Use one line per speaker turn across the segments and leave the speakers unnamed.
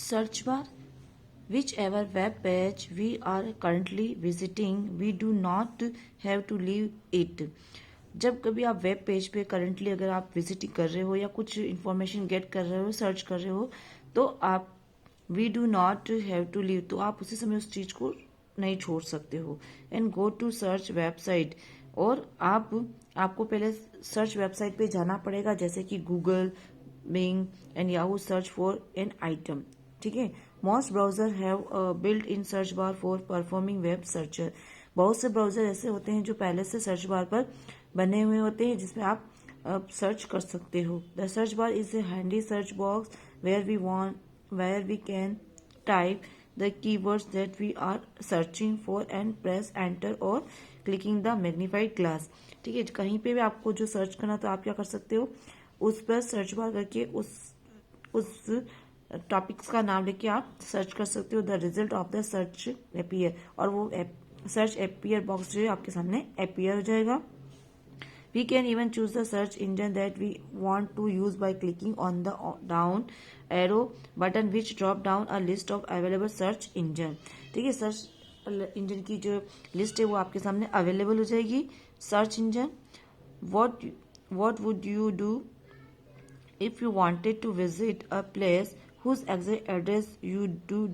search bar. Whichever web page we are currently visiting, we do not have to leave it. जब कभी आप web page पे currently अगर आप visiting कर रहे हो या कुछ इंफॉर्मेशन गेट कर रहे हो, सर्च कर रहे हो, तो आप we do not have to leave, तो आप उसी समय उस चीज को नहीं छोड़ सकते हो. And go to search website, और आपको पहले सर्च वेबसाइट पे जाना पड़ेगा, जैसे कि Google, Bing and Yahoo. Search for an item. ठीक है. Most browser have built in search bar for performing web searcher. बहुत से ब्राउजर ऐसे होते हैं जो पहले से सर्च बार पर बने हुए होते हैं, जिसमें आप सर्च कर सकते हो. The search bar is a handy search box where we can type the keywords that we are searching for and press enter or clicking the magnified glass. ठीक है. कहीं पे भी आपको जो सर्च करना, तो आप क्या कर सकते हो, उस पर सर्च बार करके उस टॉपिक्स का नाम लेके आप सर्च कर सकते हो. The result of the search appear, और वो सर्च अपीयर बॉक्स जो है आपके सामने अपीयर हो जाएगा. We can even choose the search engine that we want to use by clicking on the down arrow button which drop down a list of available search engine. ठीक है. Search engine की जो list है वो आपके सामने available हो जाएगी. Search engine. what would you do if you wanted to visit a place whose exact address you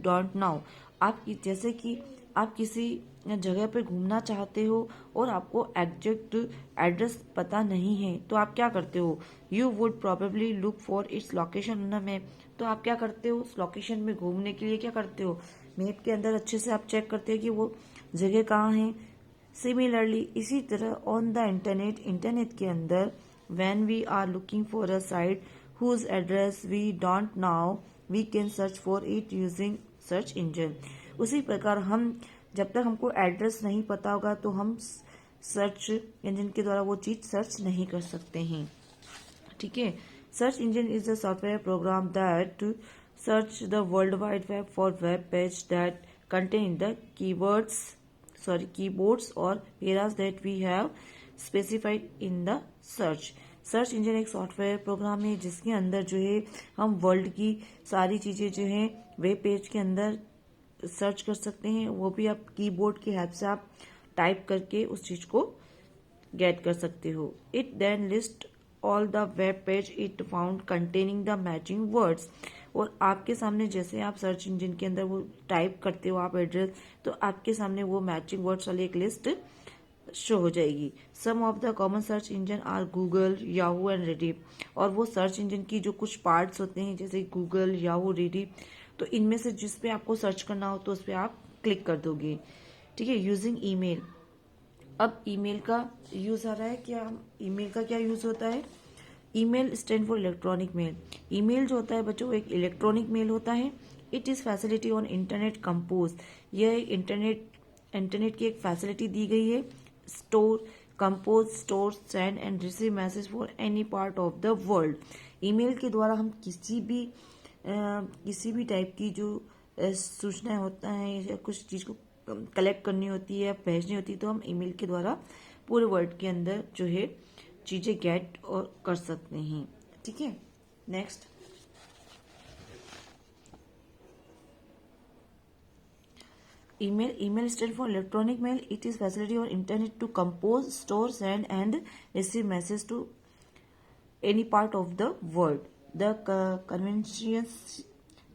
don't know. आप जैसे कि आप किसी जगह पे घूमना चाहते हो और आपको एग्जैक्ट एड्रेस पता नहीं है, तो आप क्या करते हो. You would probably look for its location on a map. तो आप क्या करते हो, उस लोकेशन में घूमने के लिए क्या करते हो, मैप के अंदर अच्छे से आप चेक करते हो कि वो जगह कहाँ है. सिमिलरली इसी तरह ऑन द इंटरनेट के अंदर when we are looking for a site whose address we don't know, we can search for it using search engine. उसी प्रकार हम जब तक हमको एड्रेस नहीं पता होगा, तो हम सर्च इंजन के द्वारा वो चीज सर्च नहीं कर सकते हैं. ठीक है. Search engine is a software program that search the world wide web for web page that contain the keyboards और phrases that we have specified in the search. Search engine एक सॉफ्टवेयर प्रोग्राम है जिसके अंदर जो है हम world की सारी चीजें जो है वेब पेज के अंदर सर्च कर सकते हैं. वो भी आप कीबोर्ड की हेल्प से आप टाइप करके उस चीज को गेट कर सकते हो. It then list all the web page it found containing the matching words. और आपके सामने जैसे आप सर्च इंजन के अंदर वो टाइप करते हो आप एड्रेस, तो आपके सामने वो मैचिंग वर्ड्स वाली एक लिस्ट शो हो जाएगी. Some of the common search engine are Google, Yahoo and Rediff. और वो सर्च इंजन की जो कुछ पार्ट्स होते हैं, जैसे गूगल, याहू, रेडिफ, तो इनमें से जिस पे आपको सर्च करना हो तो उस पर आप क्लिक कर दोगे. ठीक है. Using email. अब ईमेल का यूज आ रहा है. क्या ईमेल का क्या यूज होता है. Email stand for electronic mail. Email जो होता है बच्चों, एक इलेक्ट्रॉनिक मेल होता है. It is facility on internet compose. यह इंटरनेट की एक फैसिलिटी दी गई है. Compose, store, send and receive message for any part of the world. Email के द्वारा हम किसी भी टाइप की जो सूचनाएं होता है या कुछ चीज को कलेक्ट करनी होती है या भेजनी होती है, तो हम ईमेल के द्वारा पूरे वर्ल्ड के अंदर जो है चीजें गेट और कर सकते हैं. ठीक है. Next. Email stands for electronic mail. It is facility on internet to compose, store, send and receive message to any part of the world. The convenience,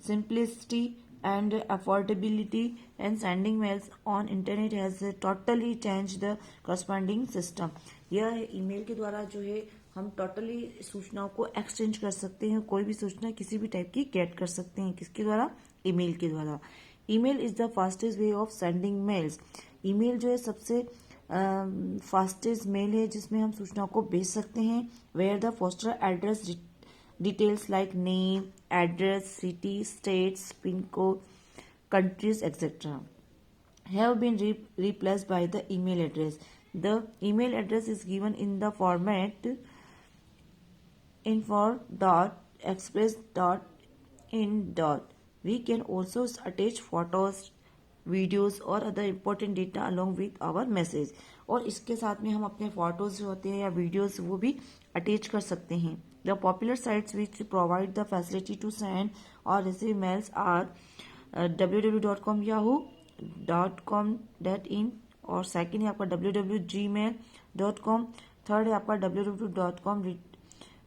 simplicity and affordability and sending mails on internet has totally changed the corresponding system. यह email के द्वारा जो है हम totally सूचनाओं को exchange कर सकते हैं. कोई भी सूचना किसी भी टाइप की गेट कर सकते हैं. किसके द्वारा. ईमेल के द्वारा. Email is the fastest way of sending mails. Email जो है सबसे फास्टेस्ट मेल है जिसमें हम सूचनाओं को भेज सकते हैं. Where the foster address details like name, address, city, states, pin code, countries, etc. have been replaced by the email address. The email address is given in the format info.express.in. We can also attach photos, videos और other important data along with our message. और इसके साथ में हम अपने photos जो होते हैं या वीडियोस वो भी अटैच कर सकते हैं. The popular sites which provide the facility to send or receive mails are www.com, yahoo.com.in, और सेकेंड है आपका www.gmail.com, थर्ड है आपका www.com,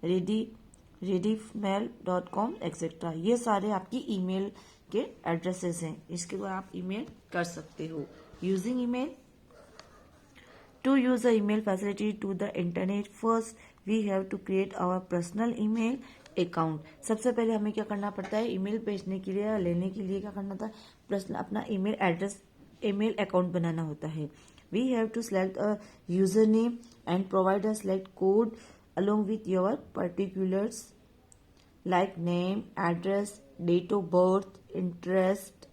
rediffmail.com एक्सेट्रा। ये सारे आपकी ईमेल के एड्रेसेस हैं, इसके द्वारा आप ईमेल कर सकते हो। Using email, to use the email facility to the internet, first we have to create our personal email account। सबसे पहले हमें क्या करना पड़ता है, ईमेल भेजने के लिए या लेने के लिए क्या करना था, पर्सनल अपना ईमेल एड्रेस, ईमेल अकाउंट बनाना होता है। We have to select a user name and provide a select code along with your particulars like name, address, date of birth, interest,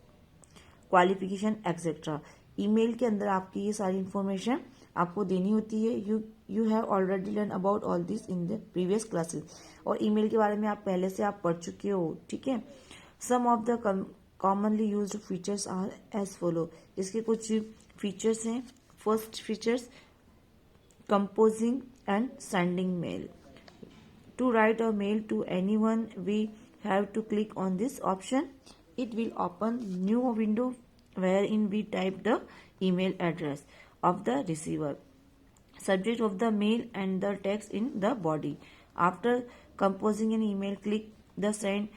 qualification etcetera. Email के अंदर आपकी ये सारी information आपको देनी होती है। You have already learn about all this in the previous classes, और ईमेल के बारे में आप पहले से आप पढ़ चुके हो, ठीक है। Some of the commonly used features are as follow, इसके कुछ फीचर्स हैं। First features, composing and sending mail. To write a mail to anyone, we have to click on this option. It will open new window wherein we type the email address of the receiver, subject of the mail and the text in the body. After composing an email, click the send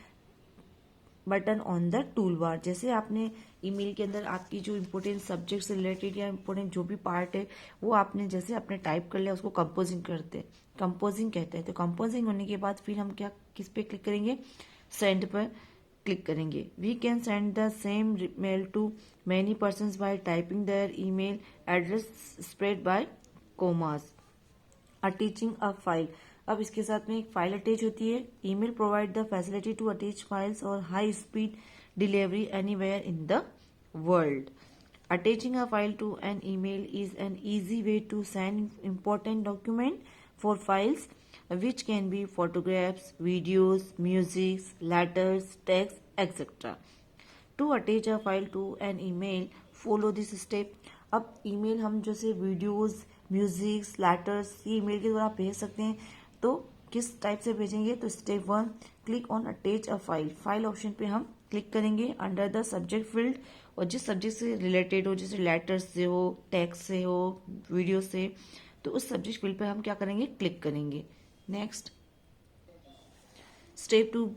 button on the tool bar. जैसे आपने email के अंदर आपकी जो important subject से related या important जो भी पार्ट है वो आपने जैसे आपने टाइप कर लिया, उसको कंपोजिंग करते हैं, कंपोजिंग कहते हैं। तो कंपोजिंग होने के बाद फिर हम क्या किस पे क्लिक करेंगे, सेंड पर क्लिक करेंगे। We can send the same mail to many persons by typing their email address spread by commas. Attaching a file, अब इसके साथ में एक फाइल अटैच होती है। Email provide the facility to attach files और high speed delivery anywhere in the world. Attaching a file to an email is an easy way to send important document for files which can be photographs, videos, music, letters, text, etc. To attach a file to an email, follow this step। अब email हम जैसे videos, music, letters ये email के द्वारा भेज सकते हैं। तो किस टाइप से भेजेंगे, तो step 1, click on attach a file. File option पे हम क्लिक करेंगे अंडर द सब्जेक्ट फील्ड, और जिस सब्जेक्ट से रिलेटेड हो, जैसे लेटर्स से हो, टेक्स्ट से हो, वीडियो से, तो उस सब्जेक्ट फील्ड पे हम क्या करेंगे, क्लिक करेंगे। Next step 2,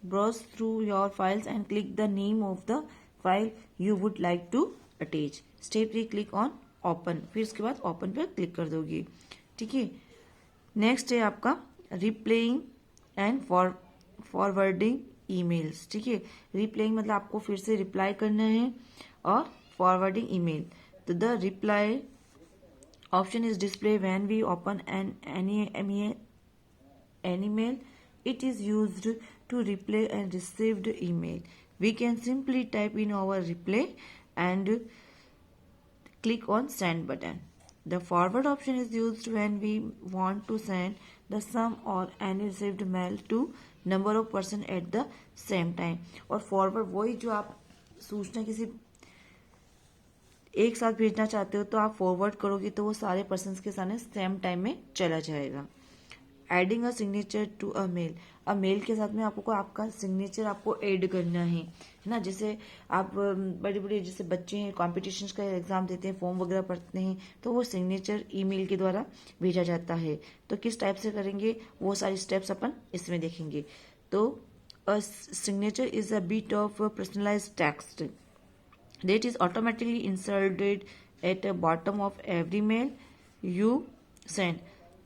browse through your files and click the name of the file you would like to attach। Step 3, click on open, फिर उसके बाद ओपन पे क्लिक कर दोगे, ठीक है। नेक्स्ट है आपका रिप्लेइंग एंड फॉरवर्डिंग ईमेल्स, ठीक है। रिप्लेइंग मतलब आपको फिर से रिप्लाई करना है, और फॉरवर्डिंग ईमेल, तो the reply option is displayed when we open any email. It is used to reply and received email. We can simply type in our reply and click on send button. The forward option is used when we want to send the sum or any received mail to number of person at the same time। और forward वही जो आप सूचना किसी एक साथ भेजना चाहते हो तो आप फॉरवर्ड करोगे तो वो सारे पर्सन के सामने सेम टाइम में चला जाएगा। Adding a signature to a mail, अब मेल के साथ में आपको आपका सिग्नेचर आपको ऐड करना है ना। जैसे आप बड़े बड़े जैसे बच्चे हैं, कॉम्पिटिशन्स का एग्जाम देते हैं, फॉर्म वगैरह पढ़ते हैं, तो वो सिग्नेचर ईमेल के द्वारा भेजा जाता है। तो किस टाइप से करेंगे, वो सारी स्टेप्स अपन इसमें देखेंगे। तो अ signature is a bit of personalised text that is automatically inserted at the bottom of every mail you send।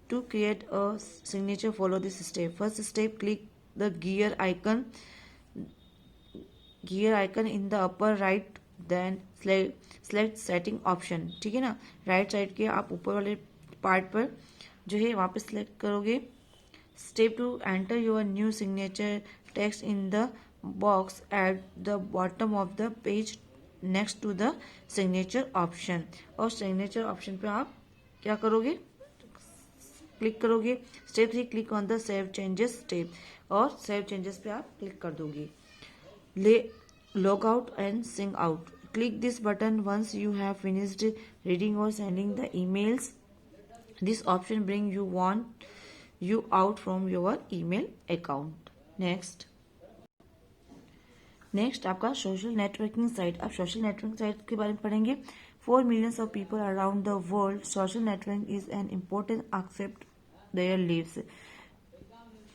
To create a signature, follow this step। First step, click the gear icon in the upper right, then select setting option, ठीक है ना। Right side के आप ऊपर वाले part पर जो है वहाँ पे सिलेक्ट करोगे। Step 2, enter your new signature text in the box at the bottom of the page next to the signature option, और सिग्नेचर ऑप्शन पे आप क्या करोगे, क्लिक करोगे। Step 3, click on the save changes step, और save changes पे आप click कर दोगे। लॉग आउट एंड सिंग out, click this button once you have finished reading और sending the emails This option bring you out from your email account. Next आपका social networking site. अब social networking site के बारे में पढ़ेंगे। 4 millions of people around the world, social networking is an important aspect their lives.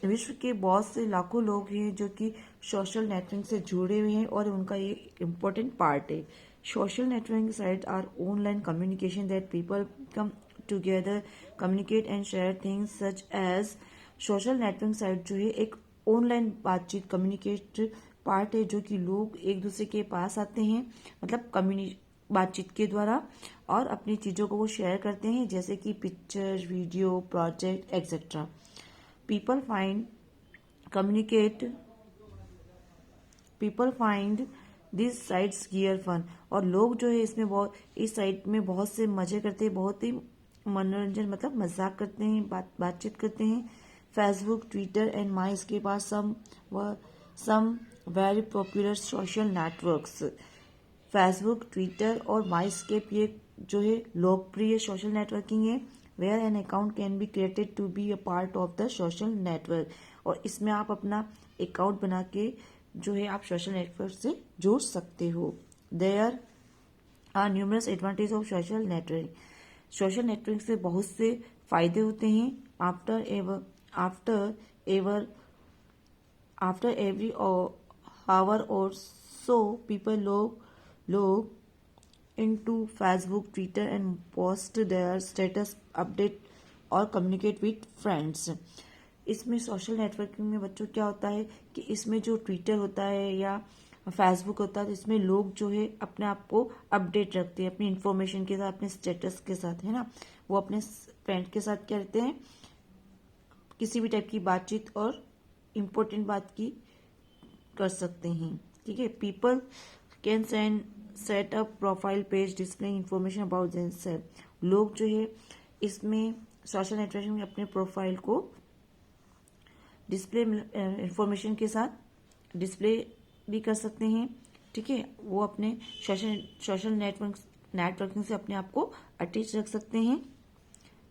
विश्व के बहुत से लाखों लोग हैं जो कि सोशल नेटवर्किंग से जुड़े हुए हैं और उनका ये इम्पोर्टेंट पार्ट है। Social networking site are online communication that people come together communicate and share things such as. Social networking site जो है एक ऑनलाइन बातचीत कम्युनिकेट पार्ट है जो कि लोग एक दूसरे के पास आते हैं, मतलब बातचीत के द्वारा, और अपनी चीजों को वो शेयर करते हैं जैसे कि picture, video, project etcetera. people find these sites gear fun, और लोग जो है इसमें इस साइट में बहुत से मजे करते हैं, बहुत ही मनोरंजन मतलब मजाक करते हैं, बातचीत करते हैं। फेसबुक, ट्विटर एंड माई इसके पास some very popular social networks. Facebook, Twitter और माईस्केप ये जो है लोकप्रिय सोशल नेटवर्किंग है। Where an account can be created to be a part of the social network, और इसमें आप अपना अकाउंट बना के जो है आप सोशल नेटवर्क से जुड़ सकते हो। There are numerous advantage of social network. Social network से बहुत से फायदे होते हैं। आफ्टर एवरी आवर और सो पीपल लोग into Facebook, Twitter and post their status update और communicate with friends। इसमें सोशल नेटवर्किंग में बच्चों क्या होता है कि इसमें जो ट्विटर होता है या फेसबुक होता है तो इसमें लोग जो है अपने आप को अपडेट रखते हैं अपनी इन्फॉर्मेशन के साथ, अपने स्टेटस के साथ, है ना। वो अपने फ्रेंड के साथ क्या करते हैं, किसी भी टाइप की बातचीत और इम्पोर्टेंट बात की कर सकते हैं, ठीक है। People can set up profile page displaying information about themselves. लोग जो है इसमें सोशल नेटवर्किंग में अपने प्रोफाइल को डिस्प्ले इंफॉर्मेशन के साथ डिस्प्ले भी कर सकते हैं, ठीक है। वो अपने सोशल नेटवर्किंग से अपने आप को अटैच रख सकते हैं।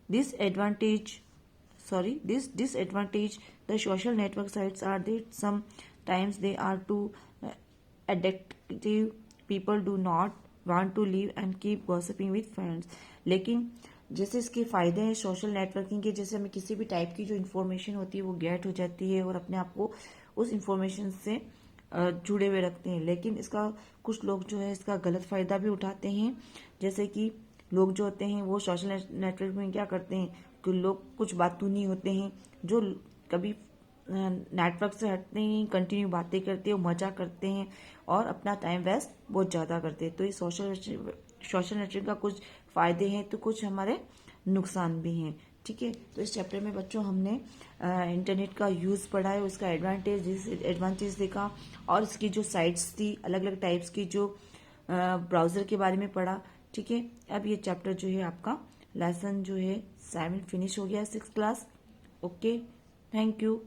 This disadvantage the social network sites are that sometimes they are too addictive. People do not want to leave and keep gossiping with friends। लेकिन जैसे इसके फायदे हैं सोशल नेटवर्किंग के, जैसे हमें किसी भी टाइप की जो इन्फॉर्मेशन होती है वो गेट हो जाती है और अपने आप को उस इन्फॉर्मेशन से जुड़े हुए रखते हैं। लेकिन इसका कुछ लोग जो है इसका गलत फायदा भी उठाते हैं। जैसे कि लोग जो होते हैं वो सोशल नेटवर्क में क्या करते हैं कि लोग कुछ बातूनी होते हैं जो कभी नेटवर्क से हटते हैं, कंटिन्यू बातें करते हैं, मजा करते हैं और अपना टाइम वेस्ट बहुत ज़्यादा करते हैं। तो ये सोशल नेटवर्क का कुछ फायदे हैं तो कुछ हमारे नुकसान भी हैं, ठीक है। तो इस चैप्टर में बच्चों हमने इंटरनेट का यूज़ पढ़ा है, उसका एडवांटेज देखा और इसकी जो साइट्स थी अलग अलग टाइप्स की, जो ब्राउज़र के बारे में पढ़ा, ठीक है। अब ये चैप्टर जो है आपका लेसन जो है 7 फिनिश हो गया, 6th class. Okay, thank you.